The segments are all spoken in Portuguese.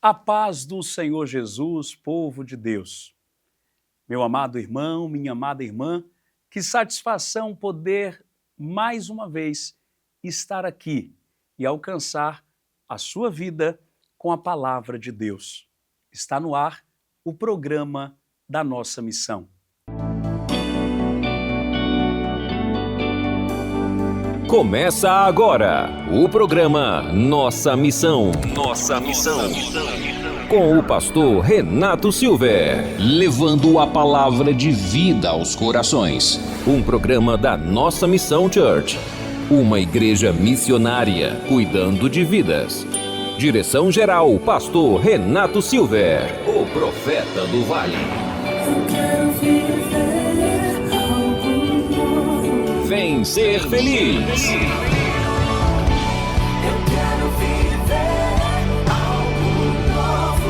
A paz do Senhor Jesus, povo de Deus. Meu amado irmão, minha amada irmã, que satisfação poder, mais uma vez, estar aqui e alcançar a sua vida com a palavra de Deus. Está no ar o programa da nossa missão. Começa agora o programa Nossa Missão. Nossa Missão. Com o pastor Renato Silver. Levando a palavra de vida aos corações. Um programa da Nossa Missão Church. Uma igreja missionária cuidando de vidas. Direção-geral, pastor Renato Silver. O profeta do vale. Vem ser feliz.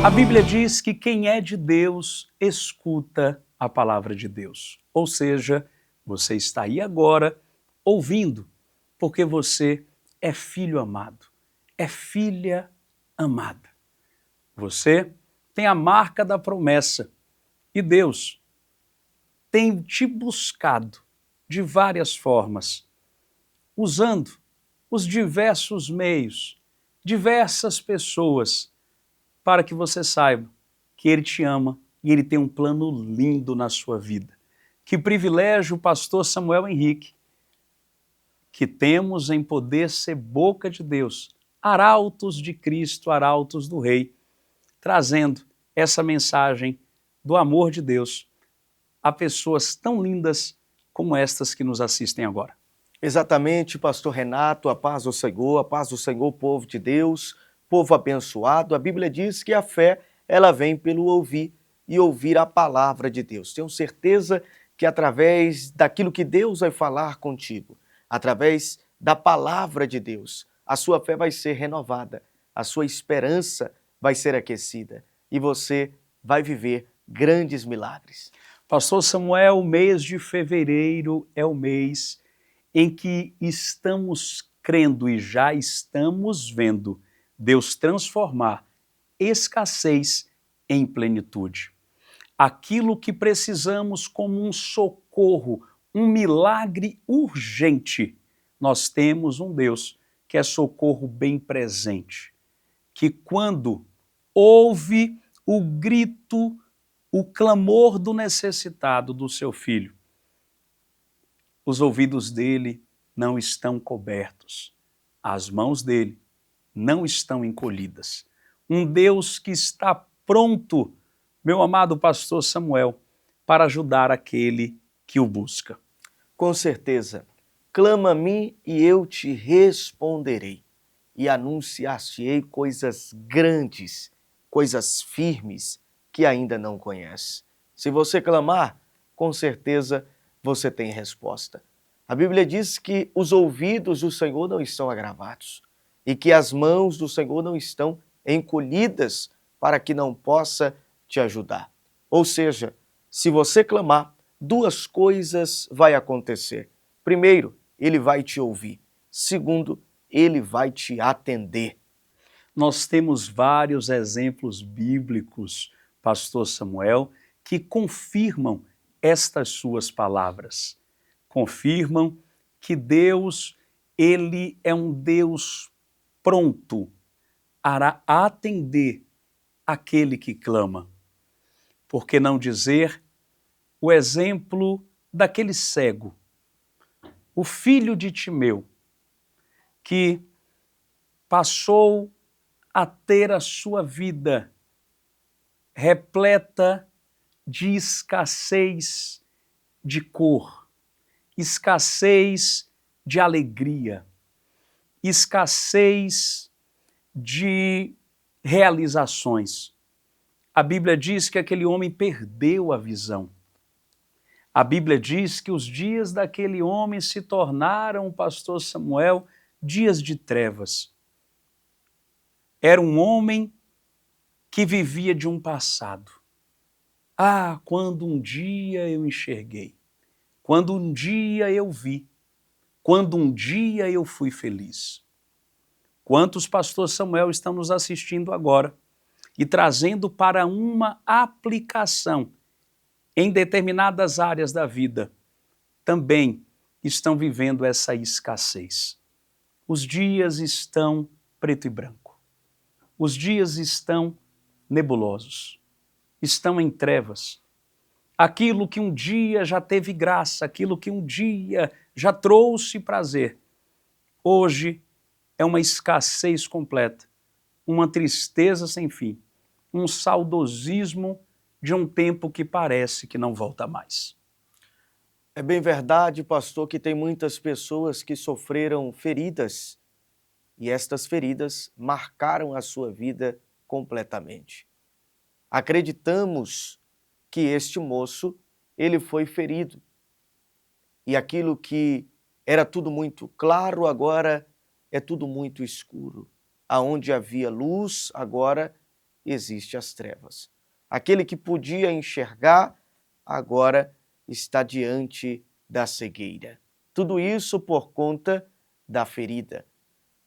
A Bíblia diz que quem é de Deus escuta a palavra de Deus. Ou seja, você está aí agora ouvindo, porque você é filho amado, é filha amada. Você tem a marca da promessa e Deus tem te buscado de várias formas, usando os diversos meios, diversas pessoas, para que você saiba que Ele te ama e Ele tem um plano lindo na sua vida. Que privilégio, pastor Samuel Henrique, que temos em poder ser boca de Deus, arautos de Cristo, arautos do Rei, trazendo essa mensagem do amor de Deus a pessoas tão lindas como estas que nos assistem agora. Exatamente, pastor Renato, a paz do Senhor, povo de Deus, povo abençoado. A Bíblia diz que a fé, ela vem pelo ouvir e ouvir a palavra de Deus. Tenho certeza que através daquilo que Deus vai falar contigo, através da palavra de Deus, a sua fé vai ser renovada, a sua esperança vai ser aquecida e você vai viver grandes milagres. Pastor Samuel, o mês de fevereiro é o mês em que estamos crendo e já estamos vendo Deus transformar escassez em plenitude. Aquilo que precisamos como um socorro, um milagre urgente, nós temos um Deus que é socorro bem presente, que quando ouve o grito, o clamor do necessitado, do seu filho, os ouvidos dele não estão cobertos, as mãos dele não estão encolhidas. Um Deus que está pronto, meu amado pastor Samuel, para ajudar aquele que o busca. Com certeza, clama a mim e eu te responderei, e anunciar-te-ei coisas grandes, coisas firmes, que ainda não conhece. Se você clamar, com certeza você tem resposta. A Bíblia diz que os ouvidos do Senhor não estão agravados e que as mãos do Senhor não estão encolhidas para que não possa te ajudar. Ou seja, se você clamar, duas coisas vai acontecer. Primeiro, Ele vai te ouvir. Segundo, Ele vai te atender. Nós temos vários exemplos bíblicos, pastor Samuel, que confirmam estas suas palavras. Confirmam que Deus, Ele é um Deus pronto a atender aquele que clama. Por que não dizer o exemplo daquele cego, o filho de Timeu, que passou a ter a sua vida repleta de escassez de cor, escassez de alegria, escassez de realizações. A Bíblia diz que aquele homem perdeu a visão. A Bíblia diz que os dias daquele homem se tornaram, pastor Samuel, dias de trevas. Era um homem que vivia de um passado. Ah, quando um dia eu enxerguei, quando um dia eu vi, quando um dia eu fui feliz. Quantos, pastor Samuel, estão nos assistindo agora e trazendo para uma aplicação em determinadas áreas da vida, também estão vivendo essa escassez. Os dias estão preto e branco. Os dias estão nebulosos. Estão em trevas. Aquilo que um dia já teve graça, aquilo que um dia já trouxe prazer, hoje é uma escassez completa, uma tristeza sem fim, um saudosismo de um tempo que parece que não volta mais. É bem verdade, pastor, que tem muitas pessoas que sofreram feridas e estas feridas marcaram a sua vida completamente. Acreditamos que este moço, ele foi ferido e aquilo que era tudo muito claro, agora é tudo muito escuro. Aonde havia luz, agora existe as trevas. Aquele que podia enxergar, agora está diante da cegueira. Tudo isso por conta da ferida.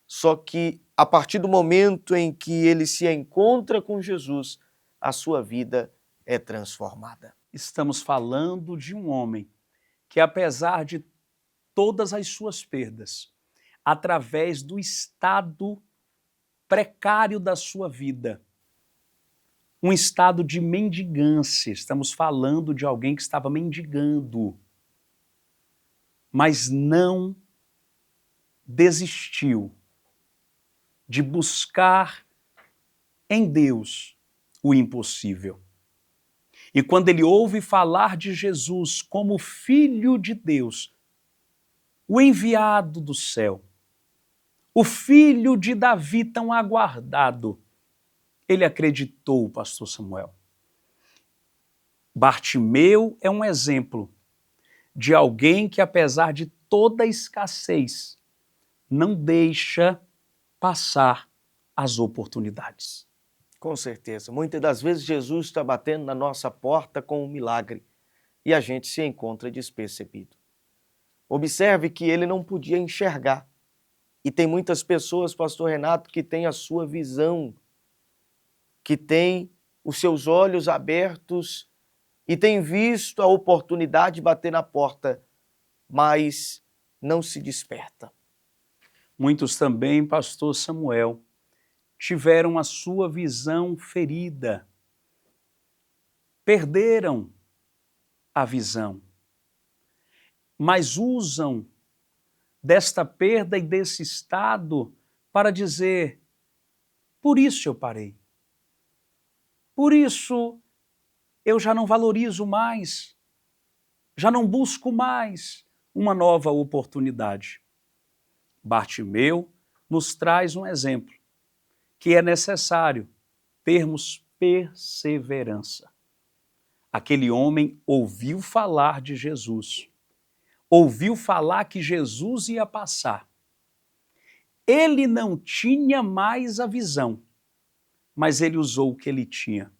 Só que a partir do momento em que ele se encontra com Jesus, a sua vida é transformada. Estamos falando de um homem que, apesar de todas as suas perdas, através do estado precário da sua vida, um estado de mendigância, estamos falando de alguém que estava mendigando, mas não desistiu de buscar em Deus o impossível. E quando ele ouve falar de Jesus como Filho de Deus, o enviado do céu, o filho de Davi tão aguardado, ele acreditou, pastor Samuel. Bartimeu é um exemplo de alguém que, apesar de toda a escassez, não deixa passar as oportunidades. Com certeza. Muitas das vezes Jesus está batendo na nossa porta com um milagre e a gente se encontra despercebido. Observe que ele não podia enxergar. E tem muitas pessoas, pastor Renato, que têm a sua visão, que têm os seus olhos abertos e têm visto a oportunidade bater na porta, mas não se desperta. Muitos também, pastor Samuel, tiveram a sua visão ferida, perderam a visão, mas usam desta perda e desse estado para dizer: por isso eu parei, por isso eu já não valorizo mais, já não busco mais uma nova oportunidade. Bartimeu nos traz um exemplo que é necessário termos perseverança. Aquele homem ouviu falar de Jesus, ouviu falar que Jesus ia passar. Ele não tinha mais a visão, mas ele usou o que ele tinha.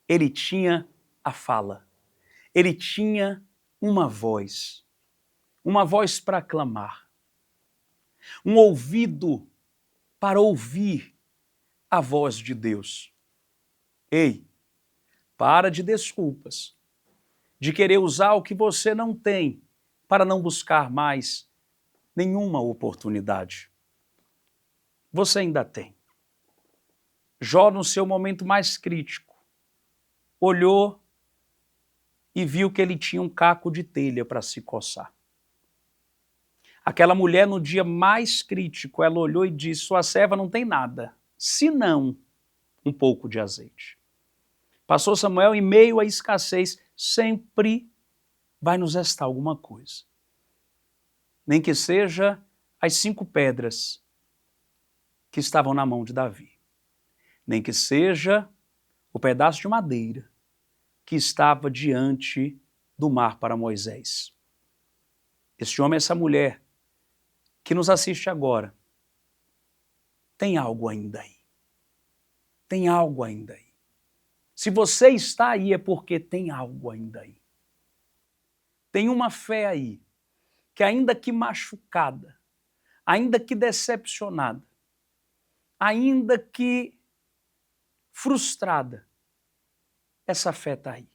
Ele tinha a fala, ele tinha uma voz para clamar, um ouvido para ouvir a voz de Deus. Ei, para de desculpas, de querer usar o que você não tem para não buscar mais nenhuma oportunidade. Você ainda tem. Jó, no seu momento mais crítico, olhou e viu que ele tinha um caco de telha para se coçar. Aquela mulher, no dia mais crítico, ela olhou e disse: sua serva não tem nada, senão um pouco de azeite. Pastor Samuel, em meio à escassez, sempre vai nos restar alguma coisa. Nem que seja as 5 pedras que estavam na mão de Davi. Nem que seja o pedaço de madeira que estava diante do mar para Moisés. Este homem, essa mulher que nos assiste agora, tem algo ainda aí. Tem algo ainda aí. Se você está aí é porque tem algo ainda aí. Tem uma fé aí, que ainda que machucada, ainda que decepcionada, ainda que frustrada, essa fé está aí.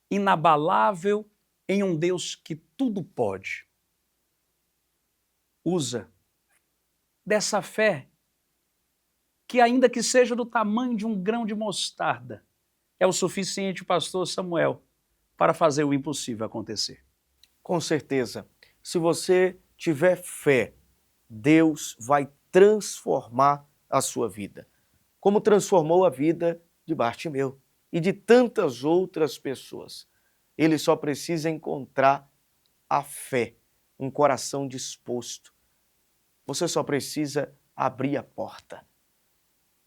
Inabalável em um Deus que tudo pode. Usa dessa fé que, ainda que seja do tamanho de um grão de mostarda, é o suficiente, pastor Samuel, para fazer o impossível acontecer. Com certeza. Se você tiver fé, Deus vai transformar a sua vida. Como transformou a vida de Bartimeu e de tantas outras pessoas. Ele só precisa encontrar a fé, um coração disposto. Você só precisa abrir a porta.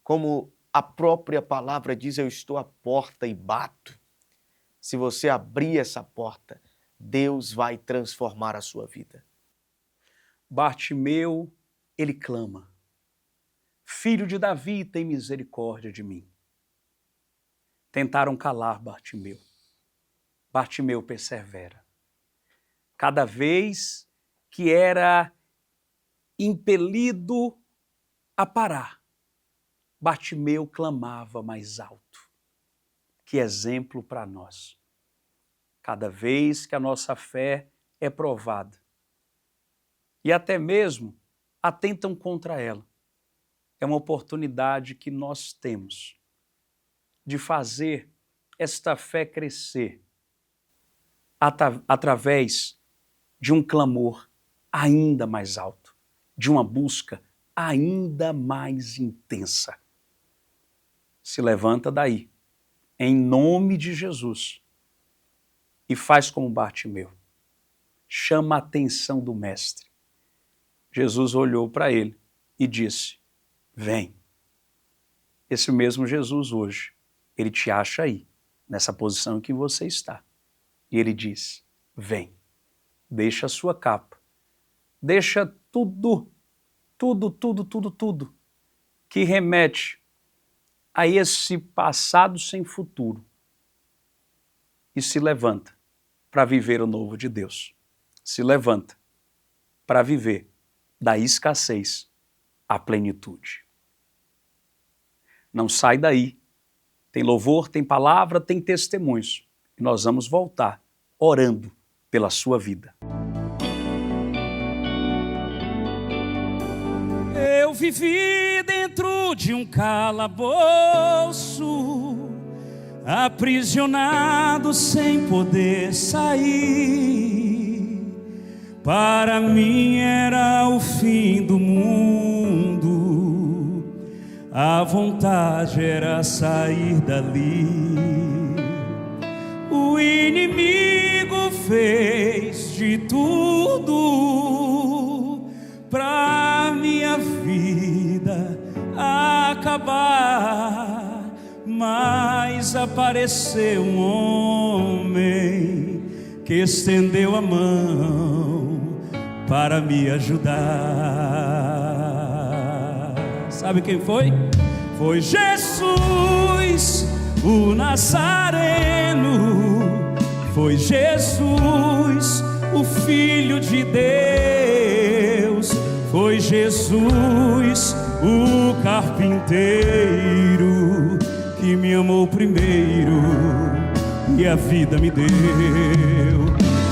Como a própria palavra diz, eu estou à porta e bato. Se você abrir essa porta, Deus vai transformar a sua vida. Bartimeu, ele clama: Filho de Davi, tem misericórdia de mim. Tentaram calar Bartimeu. Bartimeu persevera. Cada vez que era impelido a parar, Bartimeu clamava mais alto. Que exemplo para nós. Cada vez que a nossa fé é provada e até mesmo atentam contra ela, é uma oportunidade que nós temos de fazer esta fé crescer através de um clamor ainda mais alto, de uma busca ainda mais intensa. Se levanta daí, em nome de Jesus, e faz como Bartimeu. Chama a atenção do Mestre. Jesus olhou para ele e disse: vem. Esse mesmo Jesus hoje, ele te acha aí, nessa posição em que você está. E ele diz: vem, deixa a sua capa, deixa tudo que remete a esse passado sem futuro e se levanta para viver o novo de Deus. Se levanta para viver da escassez à plenitude. Não sai daí. Tem louvor, tem palavra, tem testemunhos. E nós vamos voltar orando pela sua vida. Eu vivi dentro de um calabouço, aprisionado sem poder sair. Para mim era o fim do mundo, a vontade era sair dali. O inimigo fez de tudo pra minha vida acabar, mas apareceu um homem que estendeu a mão para me ajudar. Sabe quem foi? Foi Jesus, o Nazareno. Foi Jesus, o Filho de Deus. Foi Jesus, o carpinteiro, que me amou primeiro e a vida me deu.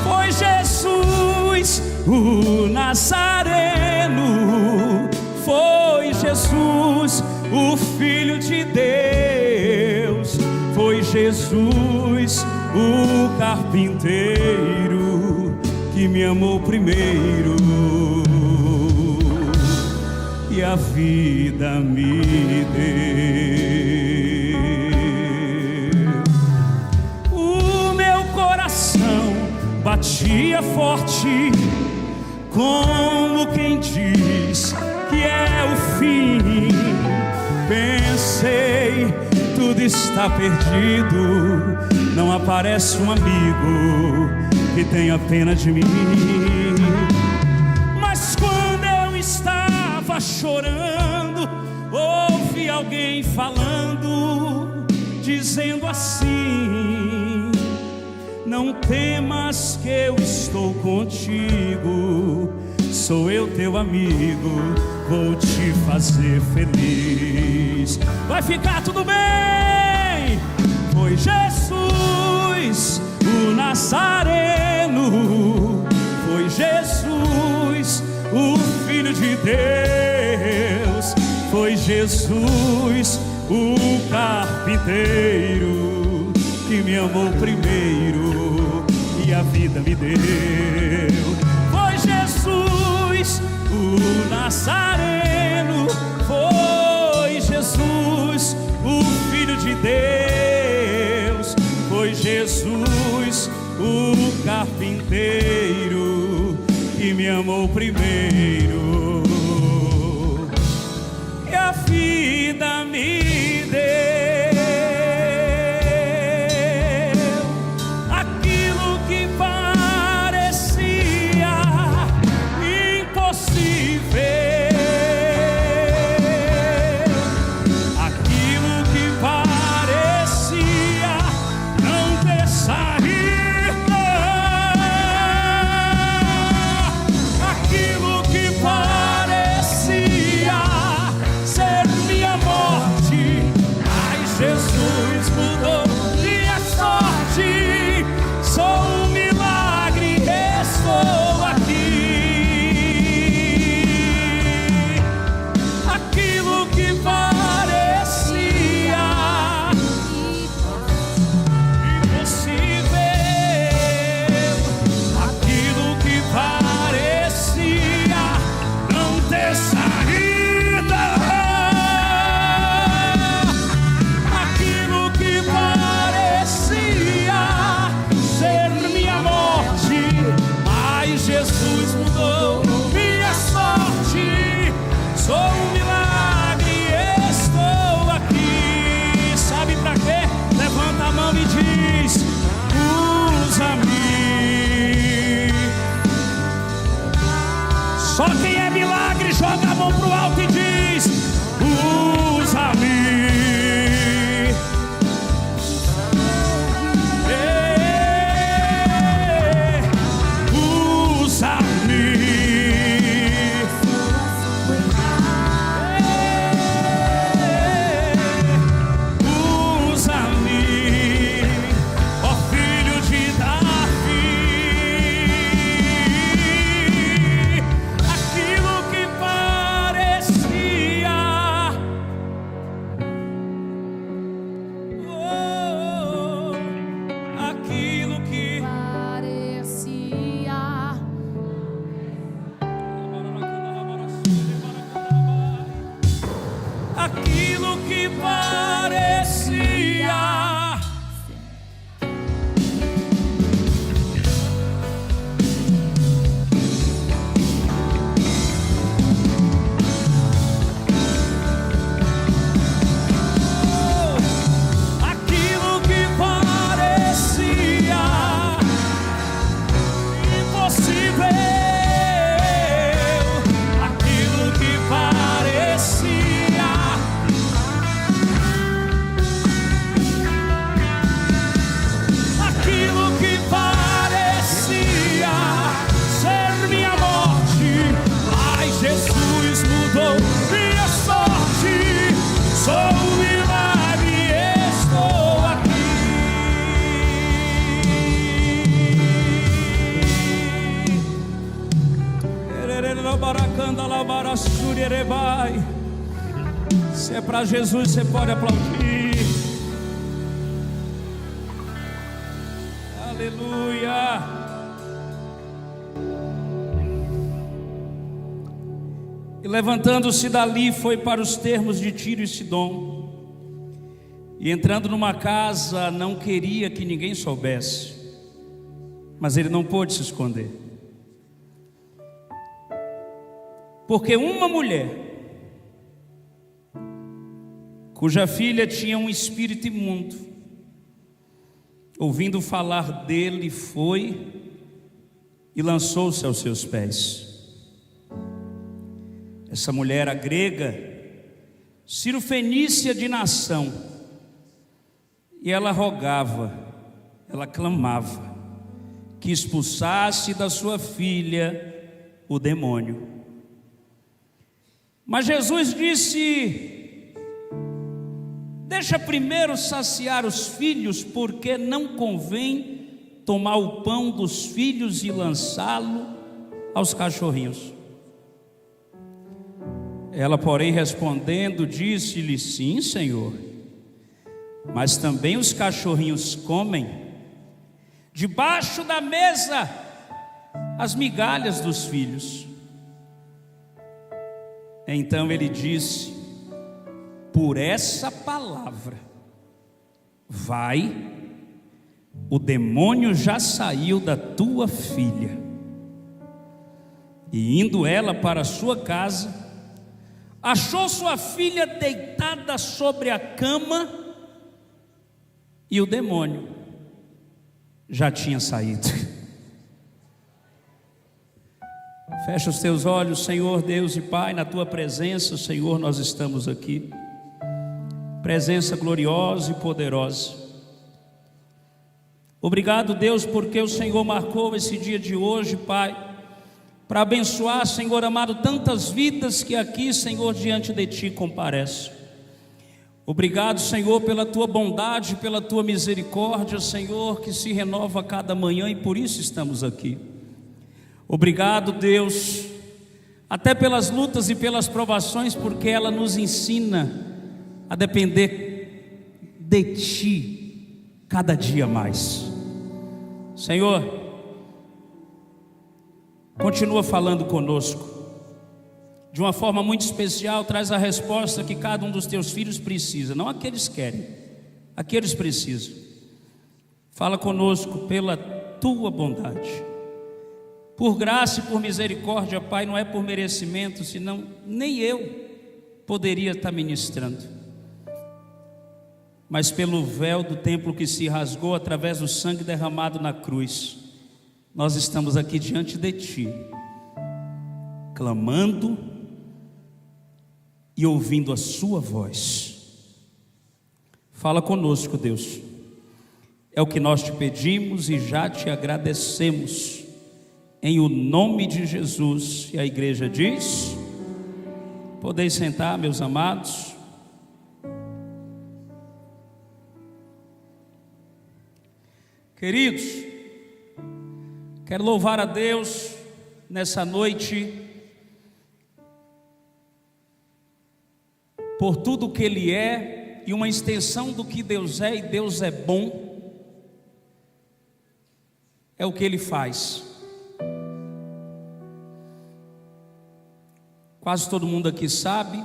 Foi Jesus, o Nazareno. Foi Jesus, o Filho de Deus. Foi Jesus, o carpinteiro, que me amou primeiro e a vida me deu. O meu coração batia forte, como quem diz que é o fim. Pensei, tudo está perdido, não aparece um amigo que tenha pena de mim. Mas quando eu estava chorando, ouvi alguém falando, dizendo assim: não temas que eu estou contigo, sou eu teu amigo, vou te fazer feliz. Vai ficar tudo bem. Foi Jesus, o Nazareno, foi Jesus, o Filho de Deus, foi Jesus, o carpinteiro, que me amou primeiro e a vida me deu. Foi Jesus, o Nazareno, foi Jesus, o Filho de Deus, foi Jesus, o carpinteiro, que me amou primeiro e a vida me deu. Aquilo que parecia impossível, aquilo que parecia não ter saída, aquilo que parecia ser minha morte, mas Jesus mudou minha sorte. Sou um milagre, estou aqui. Aquilo que parecia impossível, aquilo que parecia não ter saída, aquilo que parecia ser minha morte, mas Jesus mudou minha sorte. Sou um milagre, estou aqui. Sabe pra quê? Levanta a mão e diz: usa-me. Só quem é milagre joga a mão pro alto e diz: usa-me. Usa-me, ó filho de Davi. Aquilo que parecia, aquilo que parecia aquilo que parecia aquilo que parecia impossível, aquilo que parecia aquilo que parecia ser minha morte, mas Jesus mudou minha sorte. Sou um milagre, estou aqui. Se é para Jesus, você pode aplaudir. Aleluia. E levantando-se dali, foi para os termos de Tiro e Sidom. E entrando numa casa, não queria que ninguém soubesse, mas ele não pôde se esconder, porque uma mulher cuja filha tinha um espírito imundo, ouvindo falar dele, foi e lançou-se aos seus pés. Essa mulher, a grega, Cirofenícia de nação, e ela rogava, ela clamava, que expulsasse da sua filha o demônio. Mas Jesus disse: deixa primeiro saciar os filhos, porque não convém tomar o pão dos filhos e lançá-lo aos cachorrinhos. Ela, porém, respondendo, disse-lhe: sim, Senhor, mas também os cachorrinhos comem debaixo da mesa as migalhas dos filhos. Então ele disse: por essa palavra, vai, o demônio já saiu da tua filha. E indo ela para a sua casa, achou sua filha deitada sobre a cama, e o demônio já tinha saído. Fecha os teus olhos, Senhor Deus e Pai, na tua presença, Senhor, nós estamos aqui. Presença gloriosa e poderosa. Obrigado, Deus, porque o Senhor marcou esse dia de hoje, Pai, para abençoar, Senhor amado, tantas vidas que aqui, Senhor, diante de Ti comparecem. Obrigado, Senhor, pela Tua bondade, pela Tua misericórdia, Senhor, que se renova a cada manhã, e por isso estamos aqui. Obrigado, Deus, até pelas lutas e pelas provações, porque ela nos ensina a depender de Ti cada dia mais. Senhor, continua falando conosco de uma forma muito especial. Traz a resposta que cada um dos Teus filhos precisa, não aqueles querem, aqueles precisam. Fala conosco pela Tua bondade, por graça e por misericórdia, Pai. Não é por merecimento, senão nem eu poderia estar ministrando, mas pelo véu do templo que se rasgou através do sangue derramado na cruz, nós estamos aqui diante de Ti, clamando e ouvindo a Sua voz. Fala conosco, Deus, é o que nós Te pedimos e já Te agradecemos, em o nome de Jesus. E a igreja diz: podeis sentar, meus amados. Queridos, quero louvar a Deus nessa noite por tudo que Ele é, e uma extensão do que Deus é, e Deus é bom, é o que Ele faz. Quase todo mundo aqui sabe,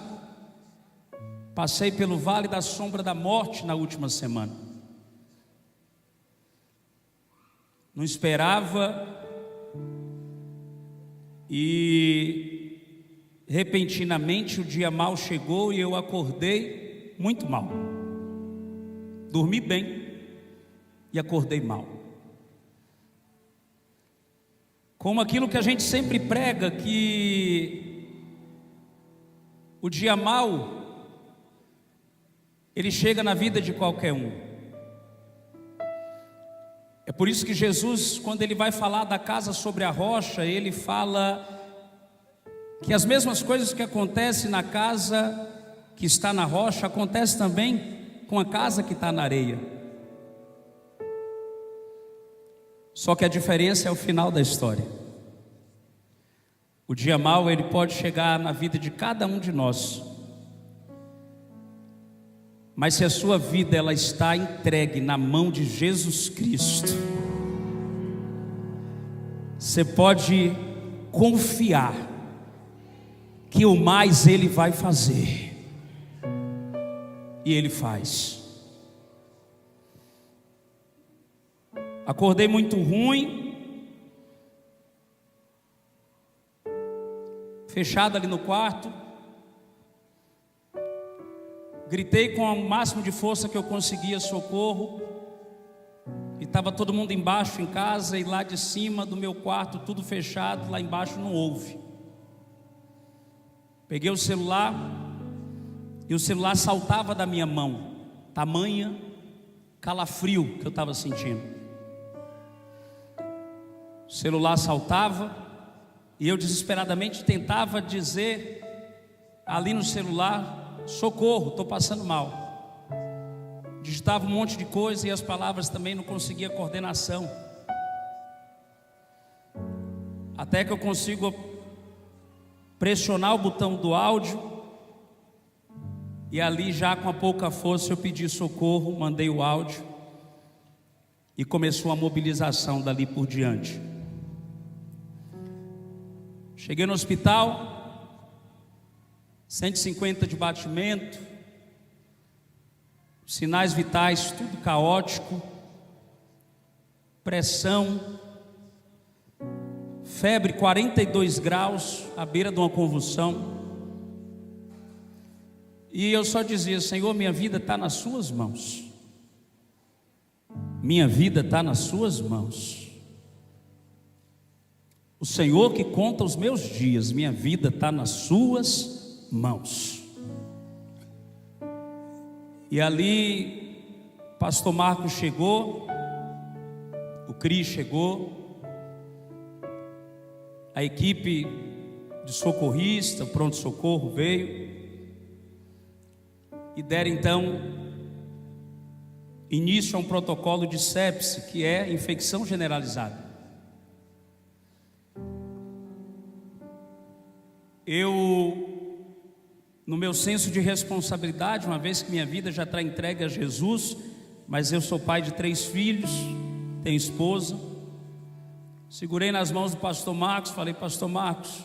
passei pelo vale da sombra da morte na última semana. Não esperava, e repentinamente o dia mau chegou e eu acordei muito mal. Dormi bem e acordei mal. Como aquilo que a gente sempre prega, que o dia mau, ele chega na vida de qualquer um. É por isso que Jesus, quando Ele vai falar da casa sobre a rocha, Ele fala que as mesmas coisas que acontecem na casa que está na rocha, acontecem também com a casa que está na areia. Só que a diferença é o final da história. O dia mau, ele pode chegar na vida de cada um de nós, mas se a sua vida ela está entregue na mão de Jesus Cristo, você pode confiar que o mais Ele vai fazer, e Ele faz. Acordei muito ruim, fechado ali no quarto, gritei com o máximo de força que eu conseguia, socorro, e estava todo mundo embaixo em casa, e lá de cima do meu quarto tudo fechado, lá embaixo não houve. Peguei o celular, e o celular saltava da minha mão, tamanha calafrio que eu estava sentindo. O celular saltava, e eu desesperadamente tentava dizer ali no celular: socorro, estou passando mal. Digitava um monte de coisa e as palavras também não conseguia coordenação. Até que eu consigo pressionar o botão do áudio, e ali já com a pouca força eu pedi socorro, mandei o áudio e começou a mobilização dali por diante. Cheguei no hospital, 150 de batimento, sinais vitais tudo caótico, pressão, febre 42 graus, à beira de uma convulsão. E eu só dizia: Senhor, minha vida está nas suas mãos. Minha vida está nas suas mãos. O Senhor que conta os meus dias, minha vida está nas suas mãos. E ali, pastor Marcos chegou, o Cris chegou, a equipe de socorrista, o pronto-socorro veio e deram então início a um protocolo de sepse, que é infecção generalizada. Eu, no meu senso de responsabilidade, uma vez que minha vida já está entregue a Jesus, mas eu sou pai de 3 filhos, tenho esposa, segurei nas mãos do pastor Marcos, falei: pastor Marcos,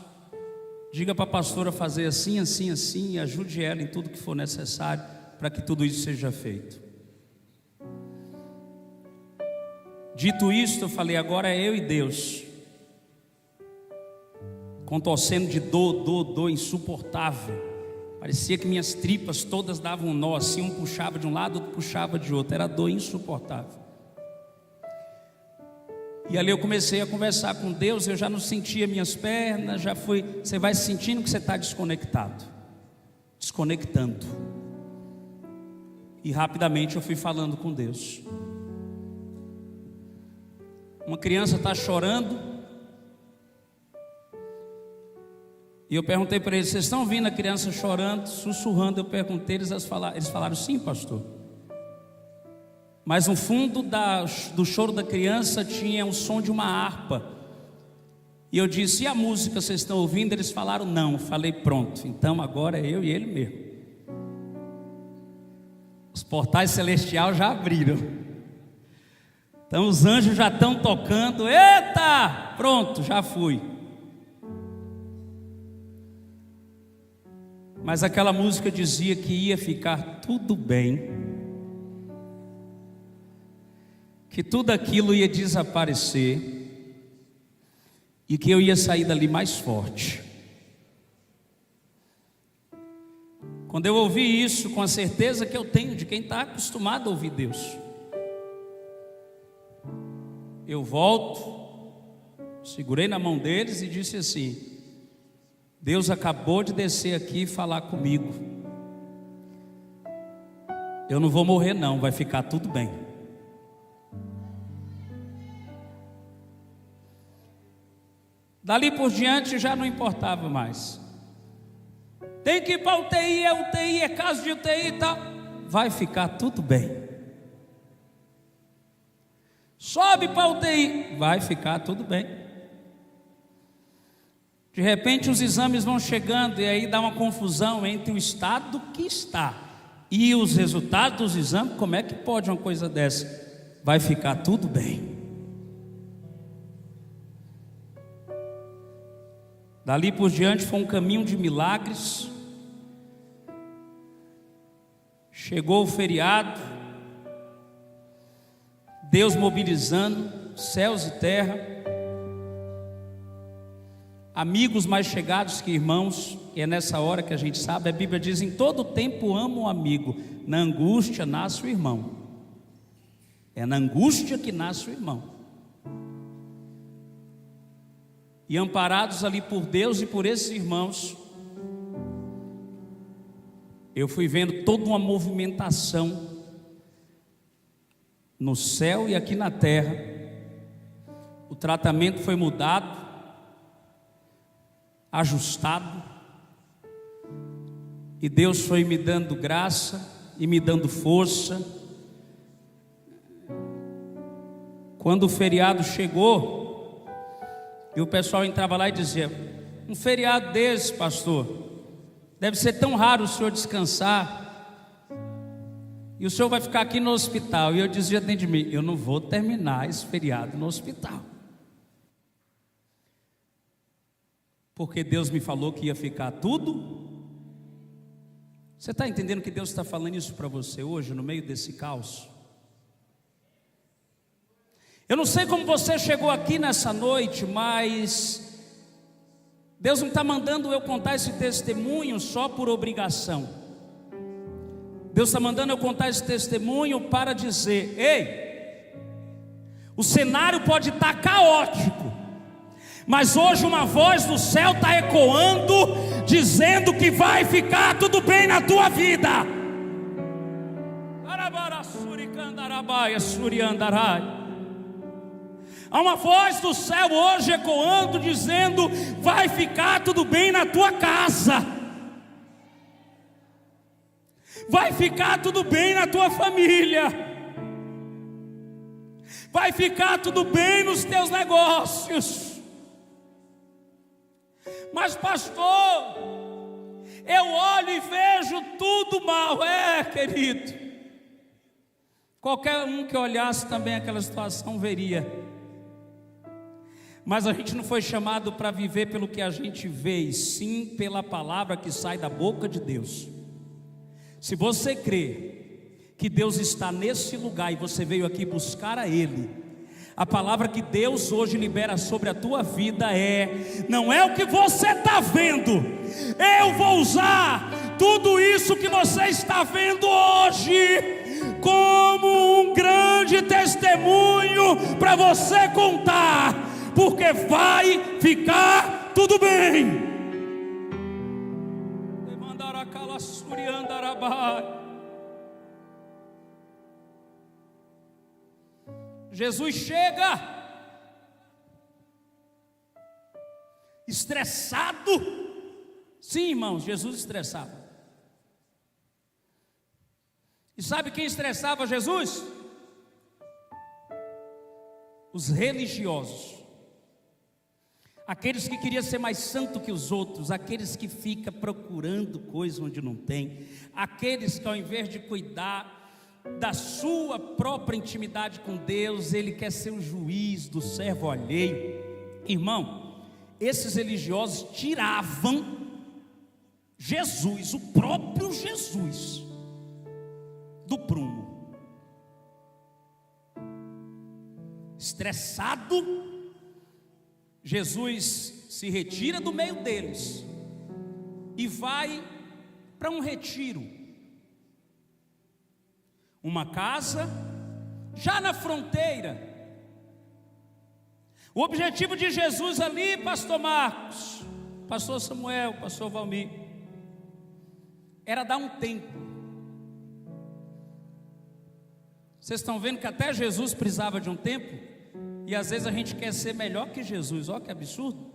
diga para a pastora fazer assim, assim, assim, e ajude ela em tudo que for necessário para que tudo isso seja feito. Dito isto, eu falei: agora é eu e Deus. Contorcendo de dor insuportável. Parecia que minhas tripas todas davam um nó, assim, um puxava de um lado, outro puxava de outro, era dor insuportável. E ali eu comecei a conversar com Deus, eu já não sentia minhas pernas, já fui, você vai sentindo que você está desconectado, desconectando. E rapidamente eu fui falando com Deus. Uma criança está chorando, e eu perguntei para eles: vocês estão ouvindo a criança chorando, sussurrando? Eu perguntei, eles falaram: sim, pastor. Mas no fundo do choro da criança tinha o som de uma harpa. E eu disse: e a música vocês estão ouvindo? Eles falaram: não. Eu falei: pronto, então agora é eu e ele mesmo. Os portais celestiais já abriram. Então os anjos já estão tocando. Eita, pronto, já fui. Mas aquela música dizia que ia ficar tudo bem, que tudo aquilo ia desaparecer e que eu ia sair dali mais forte. Quando eu ouvi isso, com a certeza que eu tenho de quem está acostumado a ouvir Deus, eu volto, segurei na mão deles e disse assim: Deus acabou de descer aqui e falar comigo. Eu não vou morrer não, vai ficar tudo bem. Dali por diante já não importava mais. Tem que ir para UTI, é caso de UTI e tal. Vai ficar tudo bem. Sobe para UTI, vai ficar tudo bem. De repente os exames vão chegando e aí dá uma confusão entre o estado que está e os resultados dos exames. Como é que pode uma coisa dessa? Vai ficar tudo bem. Dali por diante foi um caminho de milagres. Chegou o feriado, Deus mobilizando céus e terra, amigos mais chegados que irmãos. E é nessa hora que a gente sabe, a Bíblia diz: em todo tempo amo o amigo, na angústia nasce o irmão. É na angústia que nasce o irmão. E amparados ali por Deus e por esses irmãos, eu fui vendo toda uma movimentação no céu e aqui na terra. O tratamento foi mudado, ajustado, e Deus foi me dando graça e me dando força. Quando o feriado chegou, e o pessoal entrava lá e dizia: um feriado desse, pastor, deve ser tão raro o senhor descansar, e o senhor vai ficar aqui no hospital. E eu dizia dentro de mim: eu não vou terminar esse feriado no hospital, porque Deus me falou que ia ficar tudo. Você está entendendo que Deus está falando isso para você hoje, no meio desse caos? Eu não sei como você chegou aqui nessa noite, mas Deus não está mandando eu contar esse testemunho só por obrigação. Deus está mandando eu contar esse testemunho para dizer: ei, o cenário pode estar caótico, mas hoje uma voz do céu está ecoando, dizendo que vai ficar tudo bem na tua vida. Há uma voz do céu hoje ecoando, dizendo: vai ficar tudo bem na tua casa, vai ficar tudo bem na tua família, vai ficar tudo bem nos teus negócios. Mas pastor, eu olho e vejo tudo mal. Querido, qualquer um que olhasse também aquela situação veria. Mas a gente não foi chamado para viver pelo que a gente vê, e sim pela palavra que sai da boca de Deus. Se você crê que Deus está nesse lugar e você veio aqui buscar a Ele, a palavra que Deus hoje libera sobre a tua vida não é o que você está vendo. Eu vou usar tudo isso que você está vendo hoje como um grande testemunho para você contar, porque vai ficar tudo bem. Jesus chega estressado. Sim, irmãos, Jesus estressava. E sabe quem estressava Jesus? Os religiosos, aqueles que queriam ser mais santo que os outros, aqueles que ficam procurando coisa onde não tem, aqueles que ao invés de cuidar da sua própria intimidade com Deus, ele quer ser o juiz do servo alheio. Irmão, esses religiosos tiravam Jesus, o próprio Jesus, do prumo. Estressado, Jesus se retira do meio deles e vai para um retiro, uma casa já na fronteira. O objetivo de Jesus ali, pastor Marcos, pastor Samuel, pastor Valmir, era dar um tempo. Vocês estão vendo que até Jesus precisava de um tempo, e às vezes a gente quer ser melhor que Jesus. Olha que absurdo.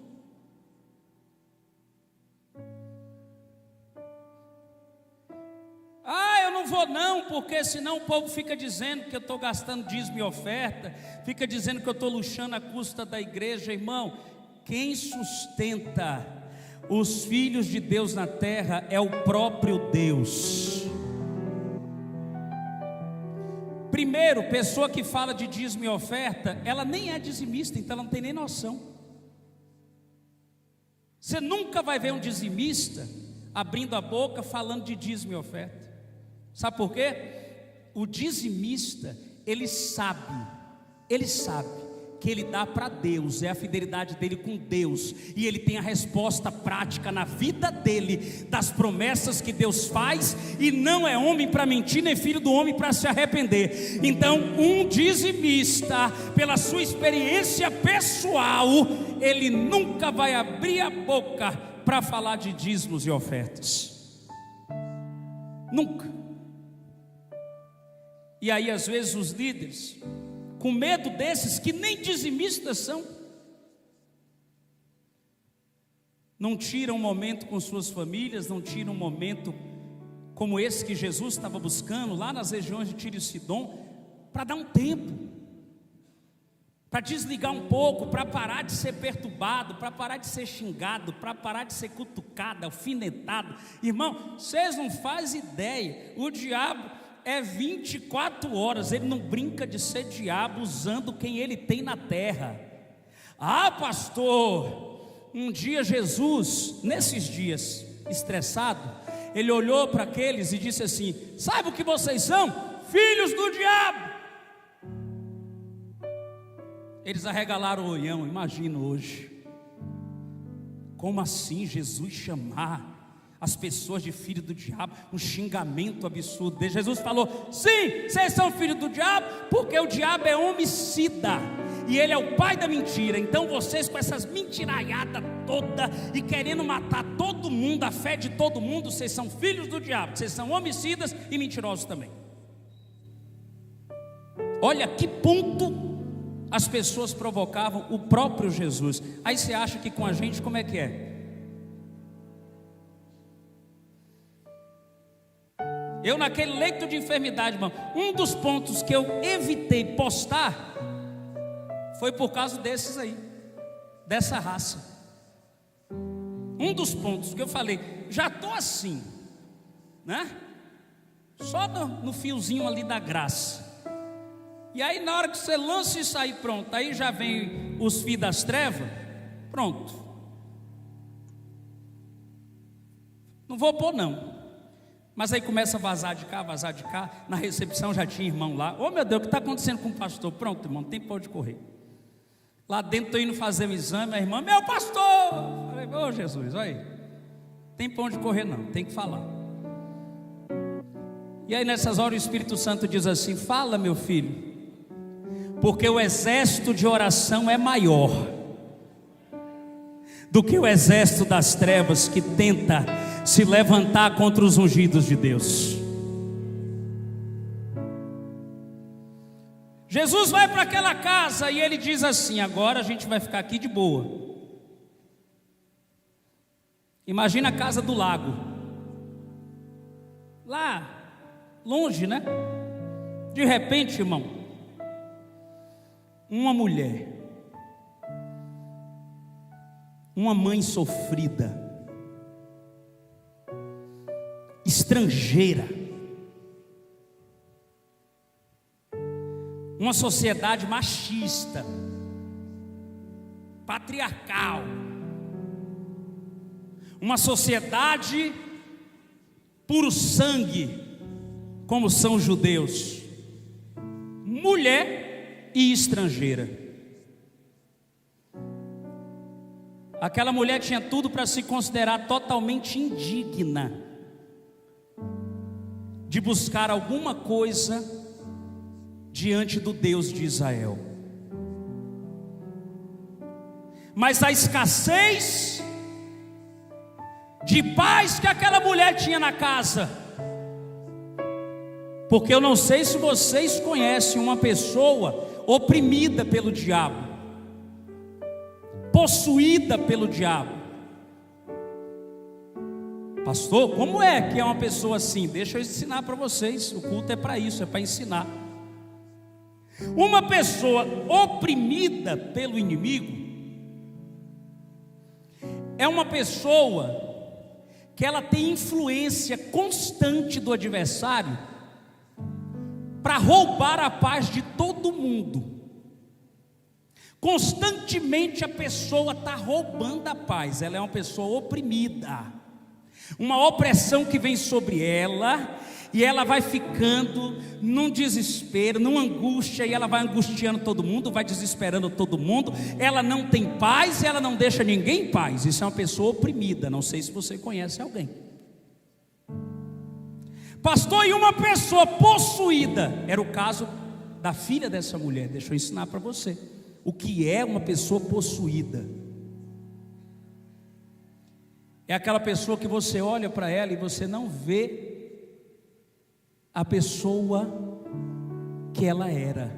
Eu não vou não, porque senão o povo fica dizendo que eu estou gastando dízimo e oferta, fica dizendo que eu estou luxando à custa da igreja. Irmão, quem sustenta os filhos de Deus na terra é o próprio Deus. Primeiro, pessoa que fala de dízimo e oferta, ela nem é dizimista, então ela não tem nem noção. Você nunca vai ver um dizimista abrindo a boca falando de dízimo e oferta. Sabe por quê? O dizimista, ele sabe que ele dá para Deus, é a fidelidade dele com Deus, e ele tem a resposta prática na vida dele, das promessas que Deus faz, e não é homem para mentir, nem filho do homem para se arrepender. Então um dizimista, pela sua experiência pessoal, ele nunca vai abrir a boca para falar de dízimos e ofertas, nunca. E aí às vezes os líderes, com medo desses que nem dizimistas são, não tira um momento com suas famílias, não tira um momento como esse que Jesus estava buscando lá nas regiões de Tiro e Sidom, para dar um tempo, para desligar um pouco, para parar de ser perturbado, para parar de ser xingado, para parar de ser cutucado, alfinetado. Irmão, vocês não fazem ideia, o diabo é 24 horas, ele não brinca de ser diabo usando quem ele tem na terra. Ah, pastor, um dia Jesus, nesses dias, estressado, ele olhou para aqueles e disse assim: sabe o que vocês são? Filhos do diabo. Eles arregalaram o olhão. Imagino hoje, como assim Jesus chamar as pessoas de filho do diabo? Um xingamento absurdo dele. Jesus falou: sim, vocês são filhos do diabo, porque o diabo é homicida e ele é o pai da mentira. Então vocês, com essas mentiraiadas toda e querendo matar todo mundo, a fé de todo mundo, vocês são filhos do diabo, vocês são homicidas e mentirosos também. Olha que ponto as pessoas provocavam o próprio Jesus. Aí você acha que com a gente como é que é? Eu naquele leito de enfermidade, irmão, um dos pontos que eu evitei postar foi por causa desses aí, dessa raça. Um dos pontos que eu falei, já estou assim, né? Só no fiozinho ali da graça. E aí na hora que você lança isso aí, pronto, aí já vem os fios das trevas, pronto. Não vou pôr não. Mas aí começa a vazar de cá, na recepção já tinha irmão lá. Ô meu Deus, o que está acontecendo com o pastor? Pronto, irmão, não tem para onde correr. Lá dentro estou indo fazer um exame, a irmã, meu pastor! Falei, ô Jesus, olha aí, tem para onde correr não, tem que falar. E aí nessas horas o Espírito Santo diz assim: fala meu filho, porque o exército de oração é maior do que o exército das trevas que tenta se levantar contra os ungidos de Deus. Jesus vai para aquela casa e ele diz assim: agora a gente vai ficar aqui de boa. Imagina a casa do lago, lá longe, né? De repente, irmão, uma mulher, uma mãe sofrida, estrangeira, uma sociedade machista, patriarcal, uma sociedade puro sangue, como são os judeus, mulher e estrangeira. Aquela mulher tinha tudo para se considerar totalmente indigna de buscar alguma coisa diante do Deus de Israel. Mas a escassez de paz que aquela mulher tinha na casa, porque eu não sei se vocês conhecem uma pessoa oprimida pelo diabo, possuída pelo diabo. Pastor, como é que é uma pessoa assim? Deixa eu ensinar para vocês, o culto é para isso, é para ensinar. Uma pessoa oprimida pelo inimigo é uma pessoa que ela tem influência constante do adversário para roubar a paz de todo mundo. Constantemente a pessoa está roubando a paz, ela é uma pessoa oprimida, uma opressão que vem sobre ela, e ela vai ficando num desespero, numa angústia, e ela vai angustiando todo mundo, vai desesperando todo mundo, ela não tem paz, ela não deixa ninguém em paz. Isso é uma pessoa oprimida. Não sei se você conhece alguém. Pastor, e uma pessoa possuída? Era o caso da filha dessa mulher. Deixa eu ensinar para você o que é uma pessoa possuída. É aquela pessoa que você olha para ela e você não vê a pessoa que ela era.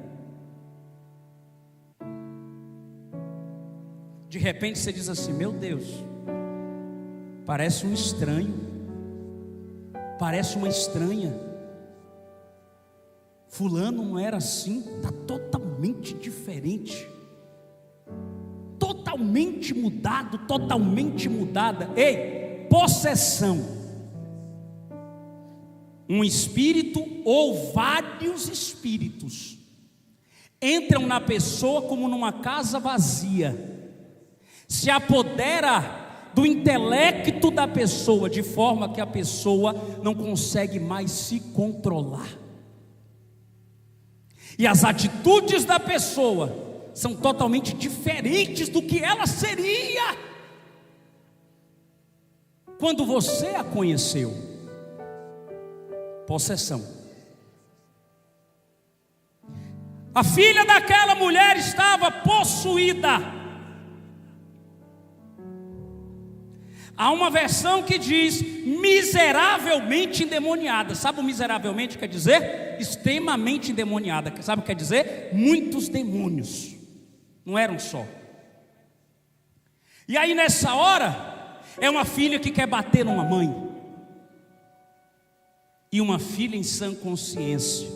De repente você diz assim: meu Deus, parece um estranho, parece uma estranha. Fulano não era assim, está totalmente diferente, totalmente mudado, totalmente mudada. Ei, possessão. Um espírito ou vários espíritos entram na pessoa como numa casa vazia, se apodera do intelecto da pessoa, de forma que a pessoa não consegue mais se controlar. E as atitudes da pessoa são totalmente diferentes do que ela seria quando você a conheceu. Possessão. A filha daquela mulher estava possuída. Há uma versão que diz miseravelmente endemoniada. Sabe o miseravelmente quer dizer? Extremamente endemoniada. Sabe o que quer dizer? Muitos demônios. Não eram só. E aí nessa hora, é uma filha que quer bater numa mãe. E uma filha em sã consciência,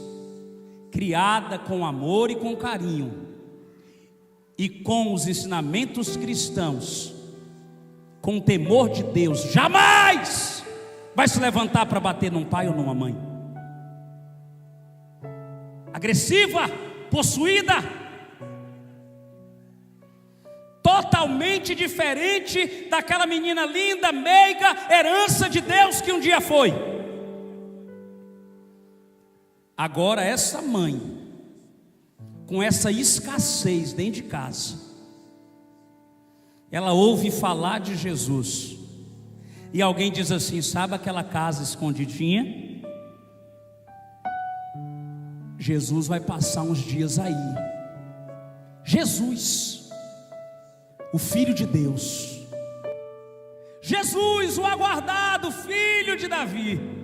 criada com amor e com carinho, e com os ensinamentos cristãos, com o temor de Deus, jamais vai se levantar para bater num pai ou numa mãe. Agressiva, possuída, totalmente diferente daquela menina linda, meiga, herança de Deus que um dia foi. Agora essa mãe, com essa escassez dentro de casa, ela ouve falar de Jesus, e alguém diz assim: sabe aquela casa escondidinha? Jesus vai passar uns dias aí. Jesus, o Filho de Deus, Jesus, o aguardado Filho de Davi,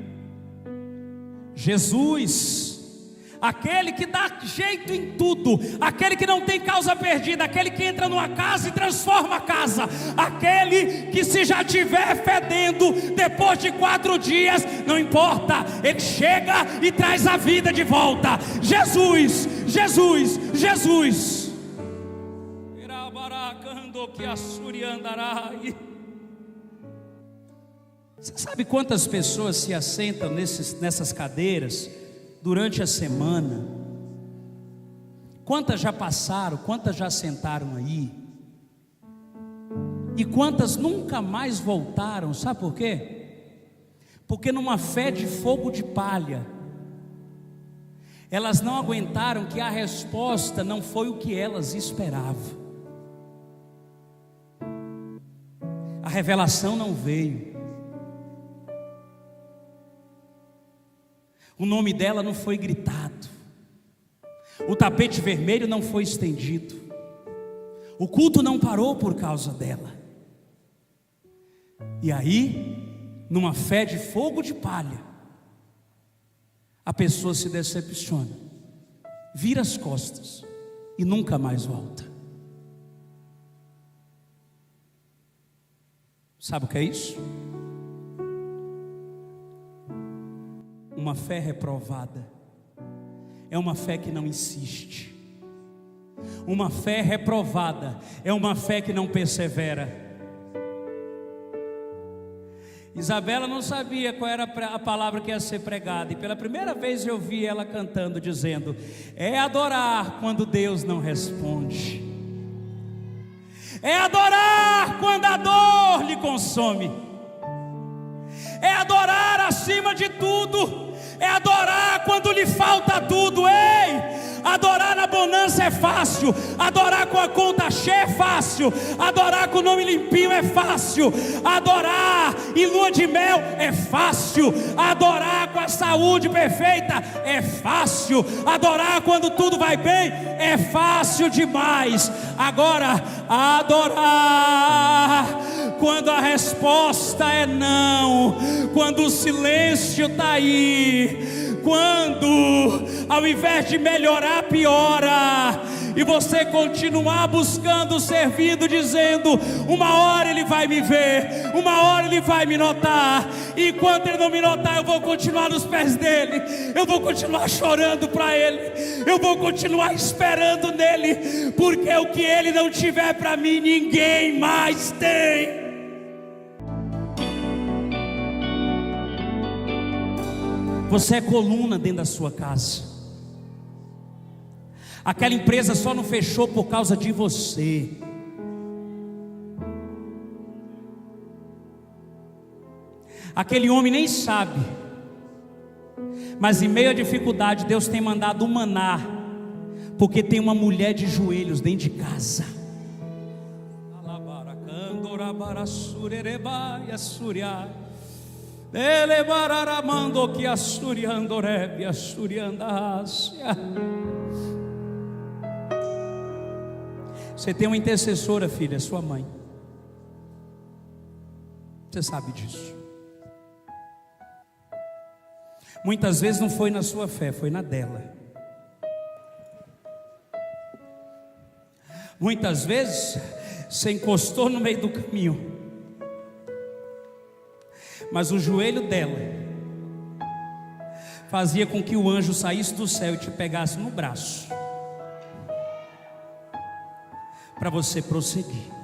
Jesus, aquele que dá jeito em tudo, aquele que não tem causa perdida, aquele que entra numa casa e transforma a casa, aquele que se já estiver fedendo, depois de 4 dias, não importa, ele chega e traz a vida de volta. Jesus, Jesus, Jesus. Você sabe quantas pessoas se assentam nessas cadeiras durante a semana? Quantas já passaram, quantas já sentaram aí? E quantas nunca mais voltaram? Sabe por quê? Porque numa fé de fogo de palha, elas não aguentaram que a resposta não foi o que elas esperavam. A revelação não veio. O nome dela não foi gritado. O tapete vermelho não foi estendido. O culto não parou por causa dela. E aí, numa fé de fogo de palha, a pessoa se decepciona, vira as costas e nunca mais volta. Sabe o que é isso? Uma fé reprovada é uma fé que não insiste. Uma fé reprovada é uma fé que não persevera. Isabela não sabia qual era a palavra que ia ser pregada, e pela primeira vez eu vi ela cantando, dizendo: é adorar quando Deus não responde, é adorar quando a dor lhe consome, é adorar acima de tudo, é adorar quando lhe falta tudo. Ei, adorar na bonança é fácil, adorar com a conta cheia é fácil, adorar com o nome limpinho é fácil, adorar em lua de mel é fácil, adorar com a saúde perfeita é fácil, adorar quando tudo vai bem é fácil demais. Agora, adorar quando a resposta é não, quando o silêncio está aí, quando ao invés de melhorar piora, e você continuar buscando, servindo, dizendo: uma hora Ele vai me ver, uma hora Ele vai me notar. E enquanto Ele não me notar, eu vou continuar nos pés dEle, eu vou continuar chorando para Ele, eu vou continuar esperando nele, porque o que Ele não tiver para mim, ninguém mais tem. Você é coluna dentro da sua casa. Aquela empresa só não fechou por causa de você. Aquele homem nem sabe, mas em meio à dificuldade Deus tem mandado um maná, porque tem uma mulher de joelhos dentro de casa. Você tem uma intercessora, filha, sua mãe. Você sabe disso. Muitas vezes não foi na sua fé, foi na dela. Muitas vezes você encostou no meio do caminho, mas o joelho dela fazia com que o anjo saísse do céu e te pegasse no braço, para você prosseguir.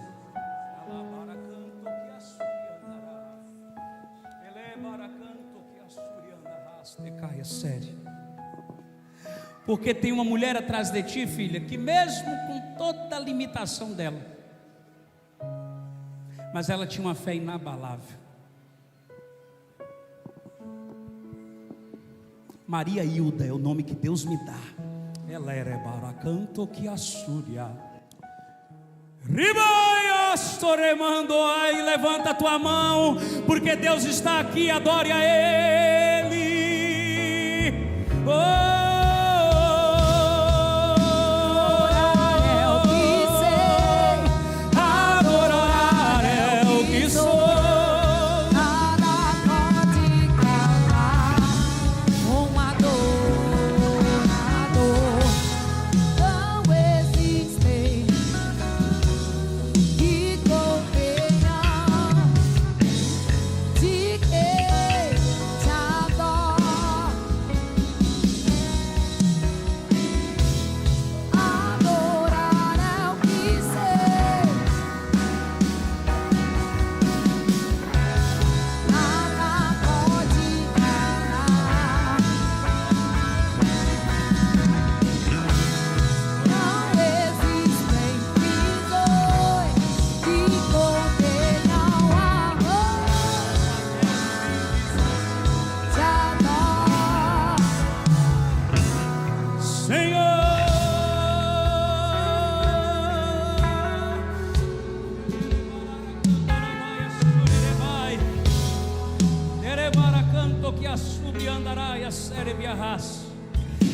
Sério. Porque tem uma mulher atrás de ti, filha, que mesmo com toda a limitação dela, mas ela tinha uma fé inabalável. Maria Hilda é o nome que Deus me dá. Ela era baracanto que assúria. Ai, levanta a tua mão, porque Deus está aqui, adore a Ele.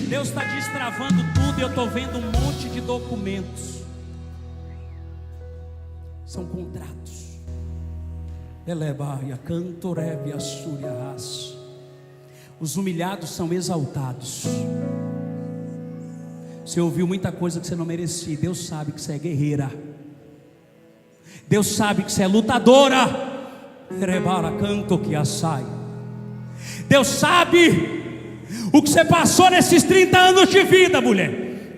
Deus está destravando tudo e eu estou vendo um monte de documentos. São contratos. Os humilhados são exaltados. Você ouviu muita coisa que você não merecia. Deus sabe que você é guerreira. Deus sabe que você é lutadora. Deus sabe o que você passou nesses 30 anos de vida, mulher.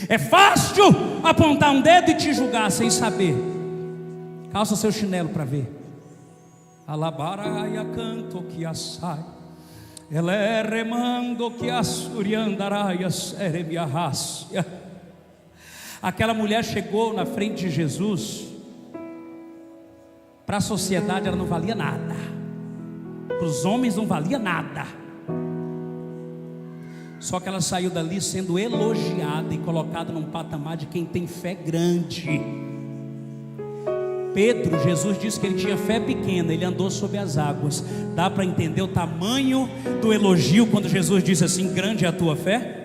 É fácil apontar um dedo e te julgar sem saber. Calça seu chinelo para ver. Alabaraia canto que assai. Ela é remando que assuriandaraia serebia rácia. Aquela mulher chegou na frente de Jesus. Para a sociedade ela não valia nada, para os homens não valia nada. Só que ela saiu dali sendo elogiada e colocada num patamar de quem tem fé grande. Pedro, Jesus disse que ele tinha fé pequena, ele andou sobre as águas. Dá para entender o tamanho do elogio quando Jesus disse assim: grande é a tua fé?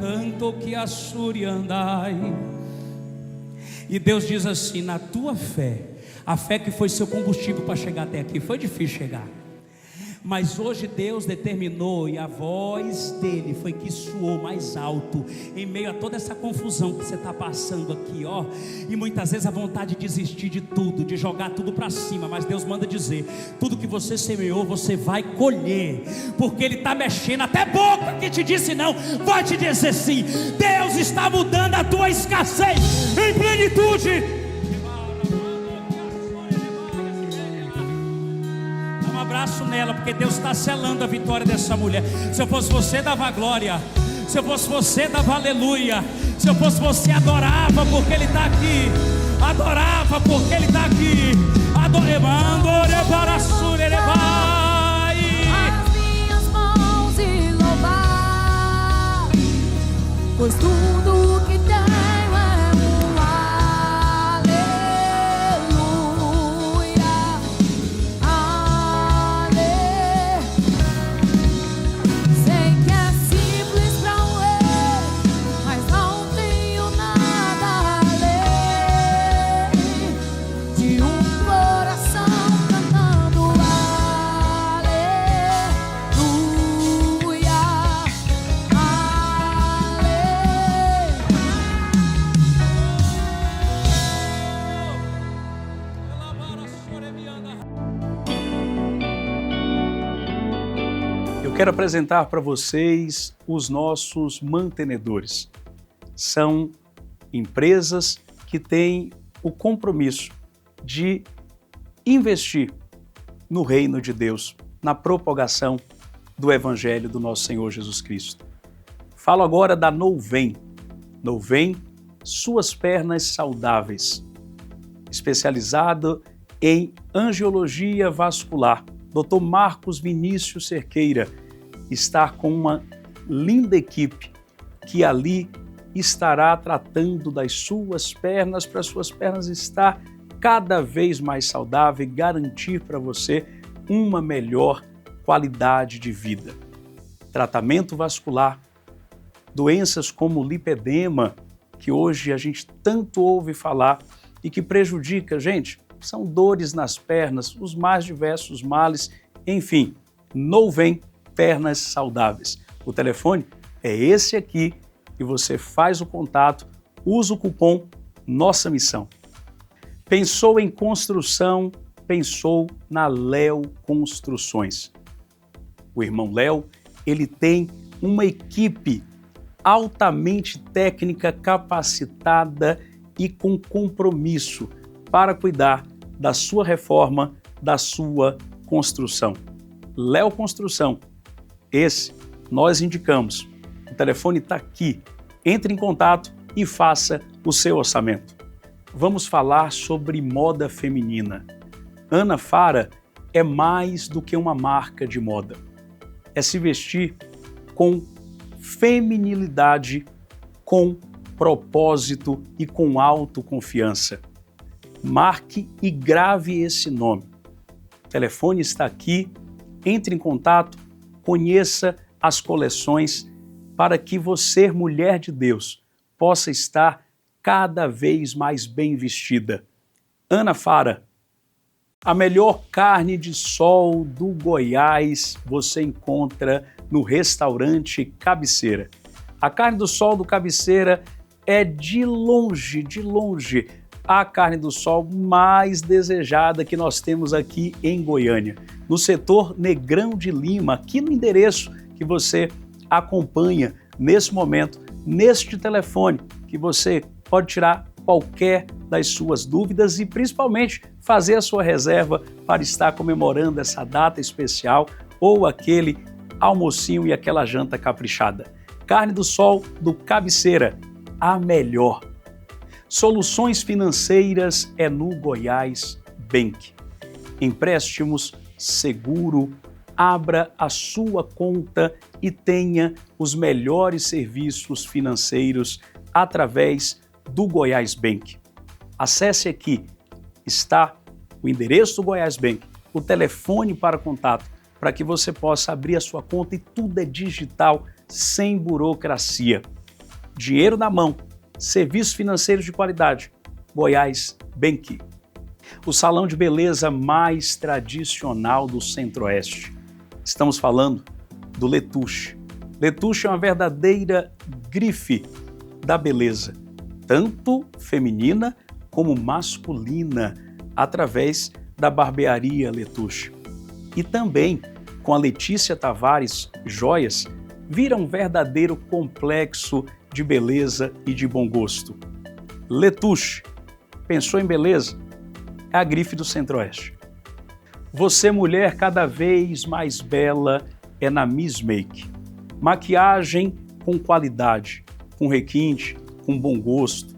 Canto que assuriandai. E Deus diz assim: na tua fé, a fé que foi seu combustível para chegar até aqui, foi difícil chegar. Mas hoje Deus determinou e a voz dele foi que soou mais alto em meio a toda essa confusão que você está passando aqui, ó. E muitas vezes a vontade de desistir de tudo, de jogar tudo para cima. Mas Deus manda dizer: tudo que você semeou, você vai colher, porque Ele está mexendo. Até boca que te disse não, vai te dizer sim. Deus está mudando a tua escassez em plenitude. Abraço nela, porque Deus está selando a vitória dessa mulher. Se eu fosse você, dava glória. Se eu fosse você, dava aleluia. Se eu fosse você, adorava porque Ele está aqui. Adorava porque Ele está aqui. As minhas mãos e louvar, pois tudo que tenho é um Eu quero apresentar para vocês os nossos mantenedores. São empresas que têm o compromisso de investir no reino de Deus, na propagação do Evangelho do nosso Senhor Jesus Cristo. Falo agora da Nouvem. Nouvem, suas pernas saudáveis, especializado em angiologia vascular. Dr. Marcos Vinícius Cerqueira está com uma linda equipe que ali estará tratando das suas pernas, para suas pernas estar cada vez mais saudável e garantir para você uma melhor qualidade de vida. Tratamento vascular, doenças como lipedema, que hoje a gente tanto ouve falar e que prejudica, gente, são dores nas pernas, os mais diversos males, enfim, Nouvem Pernas Saudáveis. O telefone é esse aqui e você faz o contato, usa o cupom Nossa Missão. Pensou em construção, pensou na Léo Construções. O irmão Léo, ele tem uma equipe altamente técnica, capacitada e com compromisso para cuidar da sua reforma, da sua construção. Léo Construção, esse nós indicamos. O telefone está aqui. Entre em contato e faça o seu orçamento. Vamos falar sobre moda feminina. Ana Fara é mais do que uma marca de moda. É se vestir com feminilidade, com propósito e com autoconfiança. Marque e grave esse nome. O telefone está aqui. Entre em contato, conheça as coleções para que você, mulher de Deus, possa estar cada vez mais bem vestida. Ana Fara, a melhor carne de sol do Goiás você encontra no restaurante Cabeceira. A carne do sol do Cabeceira é de longe, a carne do sol mais desejada que nós temos aqui em Goiânia, no setor Negrão de Lima, aqui no endereço que você acompanha nesse momento, neste telefone, que você pode tirar qualquer das suas dúvidas e principalmente fazer a sua reserva para estar comemorando essa data especial ou aquele almocinho e aquela janta caprichada. Carne do sol do Cabeceira, a melhor. Soluções financeiras é no Goiás Bank. Empréstimos, seguro, abra a sua conta e tenha os melhores serviços financeiros através do Goiás Bank. Acesse aqui, está o endereço do Goiás Bank, o telefone para contato, para que você possa abrir a sua conta e tudo é digital, sem burocracia. Dinheiro na mão, serviços financeiros de qualidade, Goiás Bank. O salão de beleza mais tradicional do Centro-Oeste. Estamos falando do Letuche. Letuche é uma verdadeira grife da beleza, tanto feminina como masculina, através da barbearia Letuche. E também, com a Letícia Tavares Joias, vira um verdadeiro complexo de beleza e de bom gosto. Letuche, pensou em beleza? É a grife do Centro-Oeste. Você, mulher, cada vez mais bela, é na Miss Make. Maquiagem com qualidade, com requinte, com bom gosto,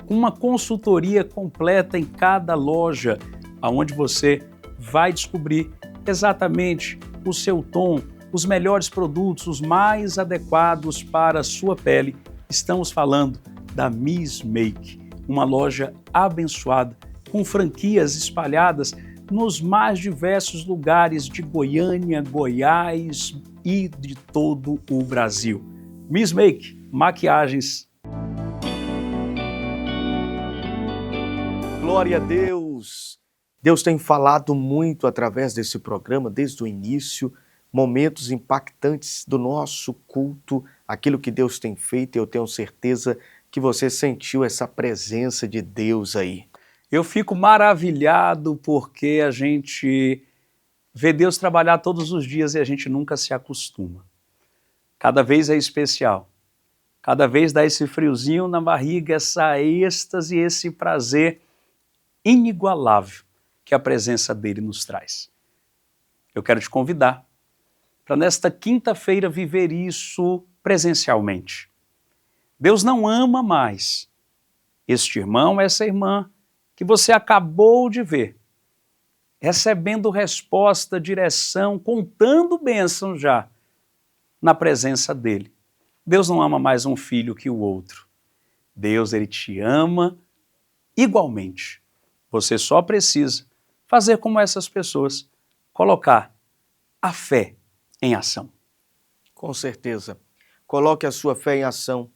com uma consultoria completa em cada loja, onde você vai descobrir exatamente o seu tom, os melhores produtos, os mais adequados para a sua pele. Estamos falando da Miss Make, uma loja abençoada, com franquias espalhadas nos mais diversos lugares de Goiânia, Goiás e de todo o Brasil. Miss Make, maquiagens. Glória a Deus! Deus tem falado muito através desse programa, desde o início, momentos impactantes do nosso culto, aquilo que Deus tem feito, e eu tenho certeza que você sentiu essa presença de Deus aí. Eu fico maravilhado porque a gente vê Deus trabalhar todos os dias e a gente nunca se acostuma. Cada vez é especial. Cada vez dá esse friozinho na barriga, essa êxtase, esse prazer inigualável que a presença dele nos traz. Eu quero te convidar para nesta quinta-feira viver isso presencialmente. Deus não ama mais este irmão, essa irmã que você acabou de ver, recebendo resposta, direção, contando bênção já na presença dele. Deus não ama mais um filho que o outro. Deus, ele te ama igualmente. Você só precisa fazer como essas pessoas, colocar a fé em ação. Com certeza. Coloque a sua fé em ação,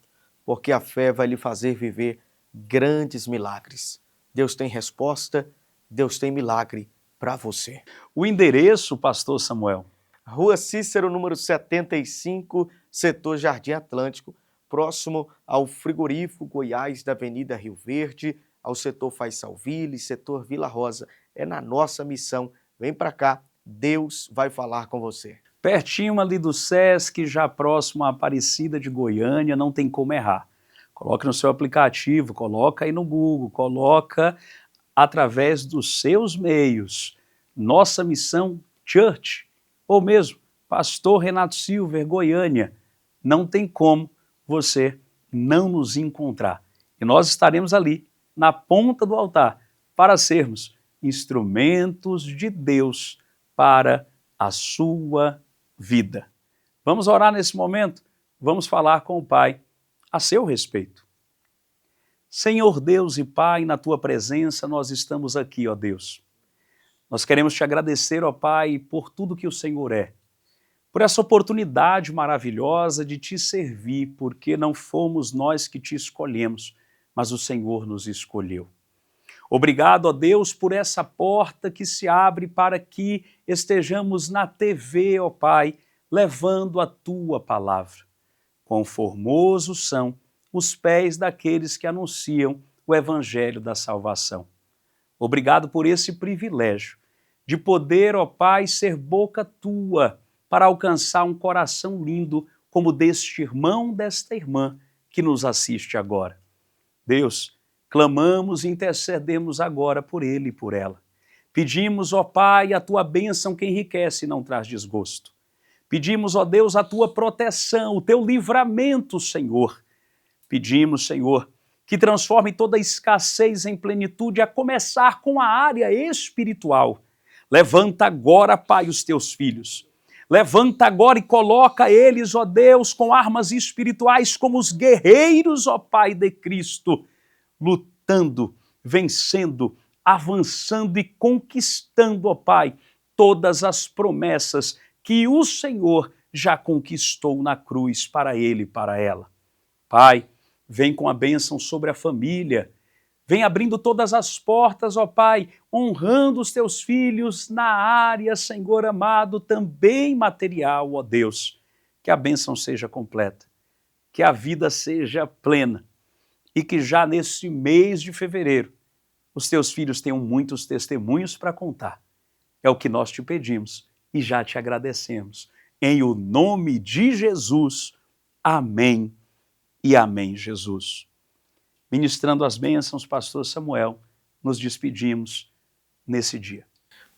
porque a fé vai lhe fazer viver grandes milagres. Deus tem resposta, Deus tem milagre para você. O endereço, pastor Samuel? Rua Cícero, número 75, setor Jardim Atlântico, próximo ao frigorífico Goiás da Avenida Rio Verde, ao setor Faisalville, setor Vila Rosa. É na nossa missão. Vem para cá, Deus vai falar com você. Pertinho ali do Sesc, já próximo à Aparecida de Goiânia, não tem como errar. Coloque no seu aplicativo, coloca aí no Google, coloca através dos seus meios. Nossa Missão Church, ou mesmo Pastor Renato Silver, Goiânia. Não tem como você não nos encontrar. E nós estaremos ali, na ponta do altar, para sermos instrumentos de Deus para a sua vida. Vamos orar nesse momento? Vamos falar com o Pai a seu respeito. Senhor Deus e Pai, na Tua presença nós estamos aqui, ó Deus. Nós queremos Te agradecer, ó Pai, por tudo que o Senhor é, por essa oportunidade maravilhosa de Te servir, porque não fomos nós que Te escolhemos, mas o Senhor nos escolheu. Obrigado, ó Deus, por essa porta que se abre para que estejamos na TV, ó Pai, levando a Tua palavra. Quão formosos são os pés daqueles que anunciam o Evangelho da salvação. Obrigado por esse privilégio de poder, ó Pai, ser boca Tua para alcançar um coração lindo como deste irmão, desta irmã que nos assiste agora. Deus, clamamos e intercedemos agora por ele e por ela. Pedimos, ó Pai, a Tua bênção que enriquece e não traz desgosto. Pedimos, ó Deus, a Tua proteção, o Teu livramento, Senhor. Pedimos, Senhor, que transforme toda escassez em plenitude, a começar com a área espiritual. Levanta agora, Pai, os Teus filhos. Levanta agora e coloca eles, ó Deus, com armas espirituais como os guerreiros, ó Pai de Cristo, lutando, vencendo, avançando e conquistando, ó Pai, todas as promessas que o Senhor já conquistou na cruz para ele e para ela. Pai, vem com a bênção sobre a família, Vem abrindo todas as portas, ó Pai, honrando os teus filhos na área, Senhor amado, também material, ó Deus. Que a bênção seja completa, que a vida seja plena e que já neste mês de fevereiro os teus filhos tenham muitos testemunhos para contar. É o que nós te pedimos e já te agradecemos. Em o nome de Jesus, amém e amém, Jesus. Ministrando as bênçãos, pastor Samuel, nos despedimos nesse dia.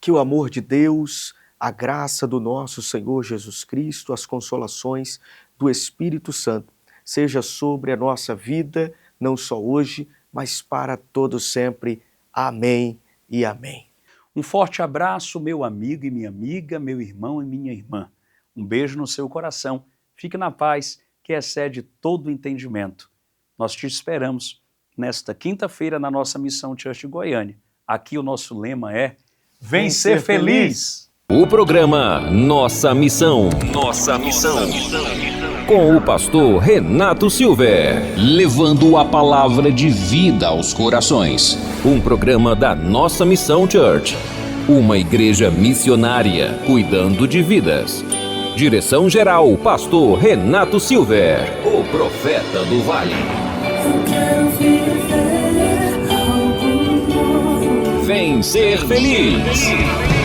Que o amor de Deus, a graça do nosso Senhor Jesus Cristo, as consolações do Espírito Santo, seja sobre a nossa vida, não só hoje, mas para todo sempre. Amém e amém. Um forte abraço, meu amigo e minha amiga, meu irmão e minha irmã. Um beijo no seu coração. Fique na paz, que excede todo entendimento. Nós te esperamos nesta quinta-feira na nossa Missão Church de Goiânia. Aqui o nosso lema é Vem ser feliz! O programa Nossa Missão. Nossa Missão. Com o pastor Renato Silver. Levando a palavra de vida aos corações. Um programa da Nossa Missão Church. Uma igreja missionária, cuidando de vidas. Direção-geral, pastor Renato Silver. O profeta do vale. Eu quero viver algo novo. Vem ser feliz!